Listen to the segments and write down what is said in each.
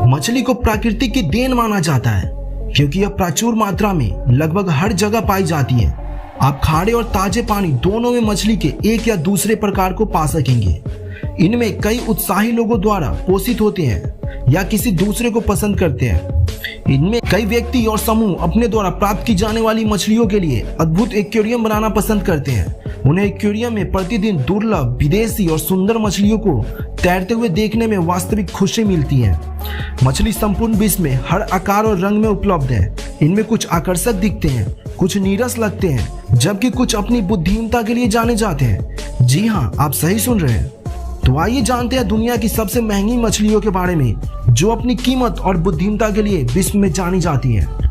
मछली को प्रकृति की देन माना जाता है क्योंकि यह प्रचुर मात्रा में लगभग हर जगह पाई जाती है। आप खारे और ताजे पानी दोनों में मछली के एक या दूसरे प्रकार को पा सकेंगे। इनमें कई उत्साही लोगों द्वारा पोषित होते हैं या किसी दूसरे को पसंद करते हैं। इनमें कई व्यक्ति और समूह अपने द्वारा प्राप्त की जाने वाली मछलियों के लिए अद्भुत एक्वेरियम बनाना पसंद करते हैं। उन्हें एक्वेरियम में प्रतिदिन दुर्लभ, विदेशी और सुंदर मछलियों को तैरते हुए देखने में वास्तविक खुशी मिलती है। मछली संपूर्ण विश्व में हर आकार और रंग में उपलब्ध है। इनमें कुछ आकर्षक दिखते हैं, कुछ नीरस लगते हैं, जबकि कुछ अपनी बुद्धिमत्ता के लिए जाने जाते हैं। जी हाँ, आप सही सुन रहे हैं। तो आइए जानते हैं दुनिया की सबसे महंगी मछलियों के बारे में, जो अपनी कीमत और बुद्धिमत्ता के लिए विश्व में जानी जाती है।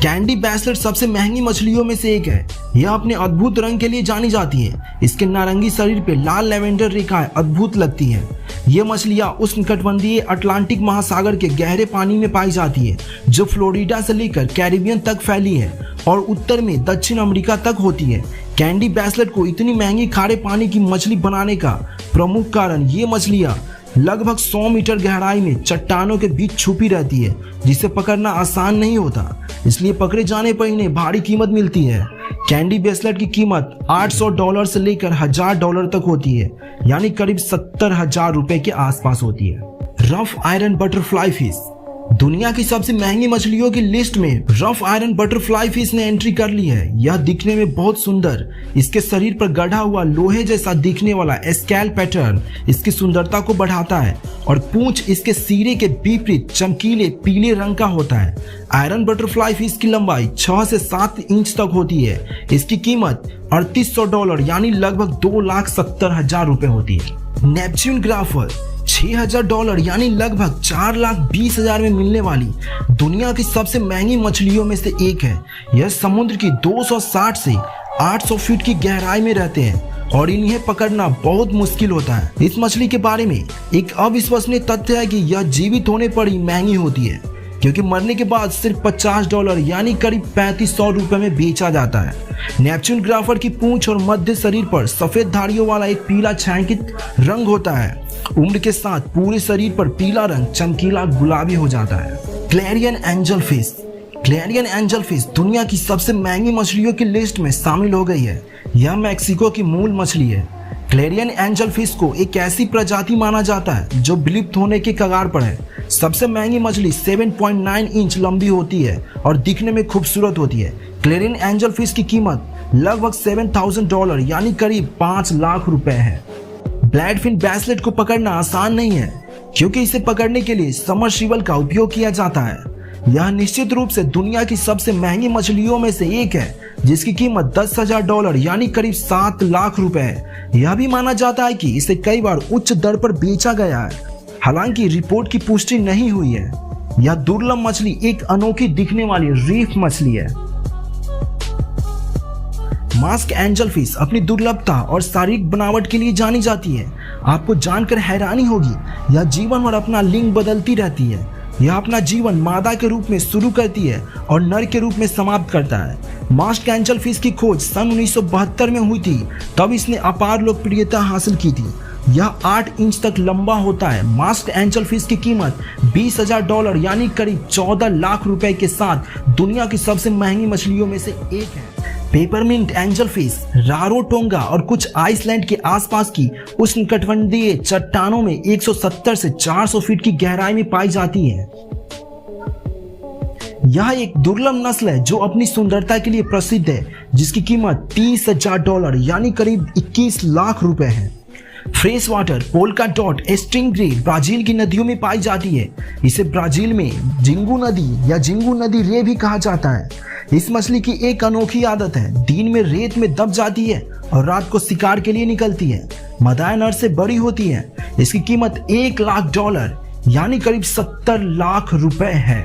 कैंडी बैसलेट सबसे महंगी मछलियों में से एक है। यह अपने अद्भुत रंग के लिए जानी जाती है। इसके नारंगी शरीर पे लाल लेवेंडर रेखाएं अद्भुत लगती हैं। ये मछलियां उष्णकटिबंधीय अटलांटिक महासागर के गहरे पानी में पाई जाती है, जो फ्लोरिडा से लेकर कैरिबियन तक फैली है और उत्तर में दक्षिण अमेरिका तक होती है। कैंडी बैसलेट को इतनी महंगी खारे पानी की मछली बनाने का प्रमुख कारण ये मछलियां लगभग 100 मीटर गहराई में चट्टानों के बीच छुपी रहती है, जिसे पकड़ना आसान नहीं होता, इसलिए पकड़े जाने पर इन्हें भारी कीमत मिलती है। कैंडी बैसलेट की कीमत $800 से लेकर $1000 तक होती है, यानी करीब 70,000 रुपए के आसपास होती है। रफ आयरन बटरफ्लाई फिश दुनिया की सबसे महंगी मछलियों की लिस्ट में रफ आयरन बटरफ्लाई फिश ने एंट्री कर ली है। यह दिखने में बहुत सुंदर, इसके शरीर पर गढ़ा हुआ लोहे जैसा दिखने वाला स्केल पैटर्न इसकी सुंदरता को बढ़ाता है और पूंछ इसके सिरे के विपरीत चमकीले पीले रंग का होता है। आयरन बटरफ्लाई फिश की लंबाई 6 से 7 इंच तक होती है। इसकी कीमत $3800 यानी लगभग $2,70,000 रुपए होती है। नेपच्यून ग्राफर $6,000 यानी लगभग $4,20,000 में मिलने वाली दुनिया की सबसे महंगी मछलियों में से एक है। यह समुद्र की 260 से 800 फीट की गहराई में रहते हैं और इन्हें पकड़ना बहुत मुश्किल होता है। इस मछली के बारे में एक अविश्वसनीय तथ्य है कि यह जीवित होने पर ही महंगी होती है, क्योंकि मरने के बाद सिर्फ $50 यानी करीब $3500 रुपए में बेचा जाता है। नेपच्यून ग्राफर की पूंछ और मध्य शरीर पर सफेद धारियों वाला एक पीला छायांकित रंग होता है। उम्र के साथ पूरे शरीर पर पीला रंग चमकीला गुलाबी हो जाता है। क्लैरियन एंजल फिश दुनिया की सबसे महंगी मछलियों की लिस्ट में शामिल हो गई है। यह मैक्सिको की मूल मछली है। क्लैरियन एंजल फिश को एक ऐसी प्रजाति माना जाता है जो विलुप्त होने के कगार पर है। सबसे महंगी मछली 7.9 इंच लंबी होती है और दिखने में खूबसूरत होती है। क्लैरियन एंजल फिश की कीमत लगभग $7,000 यानी करीब 5 लाख रुपए है। ब्लैडफिन बैसलेट को पकड़ना आसान नहीं है, क्योंकि इसे पकड़ने के लिए सबमर्सिबल का उपयोग किया जाता है। यह निश्चित रूप से दुनिया की सबसे महंगी मछलियों में से एक है, जिसकी कीमत $10,000 यानी करीब 7 लाख रुपए है। यह भी माना जाता है कि इसे कई बार उच्च दर पर बेचा गया है, हालांकि रिपोर्ट की पुष्टि नहीं हुई है। यह दुर्लभ मछली एक अनोखी दिखने वाली रीफ मछली है। मास्क एंजल फिश अपनी दुर्लभता और शारीरिक बनावट के लिए जानी जाती है। आपको जानकर हैरानी होगी, यह जीवन भर अपना लिंग बदलती रहती है। यह अपना जीवन मादा के रूप में शुरू करती है और नर के रूप में समाप्त करता है। मास्क एंजल फिश की खोज सन 1972 में हुई थी, तब इसने अपार लोकप्रियता हासिल की थी। यह 8 इंच तक लंबा होता है। मास्क एंजल फिश की कीमत $20,000 यानी करीब 14 लाख रुपए के साथ दुनिया की सबसे महंगी मछलियों में से एक है। पेपरमिंट एंजल फिश रारोटोंगा और कुछ आइसलैंड के आसपास की उष्णकटिबंधीय चट्टानों में 170 से 400 फीट की गहराई में पाई जाती है। यह एक दुर्लभ नस्ल है जो अपनी सुंदरता के लिए प्रसिद्ध है, जिसकी कीमत $30,000 यानी करीब 21 लाख रुपए है। Fresh water polka dot stingray Brazil की नदियों में पाई जाती है। इसे ब्राजील में जिंगू नदी या जिंगू नदी रे भी कहा जाता है। इस मछली की एक अनोखी आदत है, दिन में रेत में दब जाती है और रात को शिकार के लिए निकलती है। मादा नर से बड़ी होती है। इसकी कीमत $1 लाख यानी करीब 70 लाख रुपए है।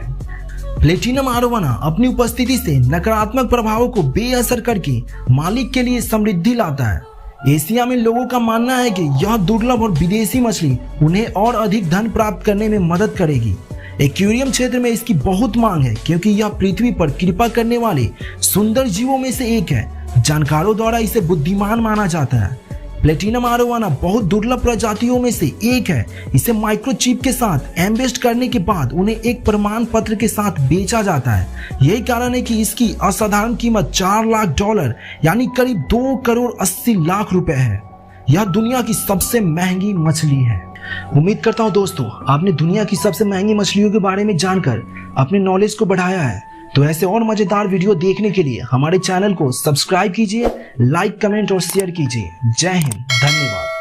प्लेटिनम आरोवाना अपनी उपस्थिति से नकारात्मक प्रभावों को बेअसर करके मालिक के लिए समृद्धि लाता है। एशिया में लोगों का मानना है कि यह दुर्लभ और विदेशी मछली उन्हें और अधिक धन प्राप्त करने में मदद करेगी। एक्वेरियम क्षेत्र में इसकी बहुत मांग है, क्योंकि यह पृथ्वी पर कृपा करने वाले सुंदर जीवों में से एक है। जानकारों द्वारा इसे बुद्धिमान माना जाता है। प्लेटिनम आरोवाना बहुत दुर्लभ प्रजातियों में से एक है। इसे माइक्रोचिप के साथ एम्बेस्ड करने के बाद उन्हें एक प्रमाण पत्र के साथ बेचा जाता है। यही कारण है कि इसकी असाधारण कीमत $4 लाख यानी करीब 2 करोड़ 80 लाख रुपए है। यह दुनिया की सबसे महंगी मछली है। उम्मीद करता हूँ दोस्तों आपने दुनिया की सबसे महंगी मछलियों के बारे में जानकर अपने नॉलेज को बढ़ाया है। तो ऐसे और मजेदार वीडियो देखने के लिए हमारे चैनल को सब्सक्राइब कीजिए, लाइक, कमेंट और शेयर कीजिए। जय हिंद, धन्यवाद।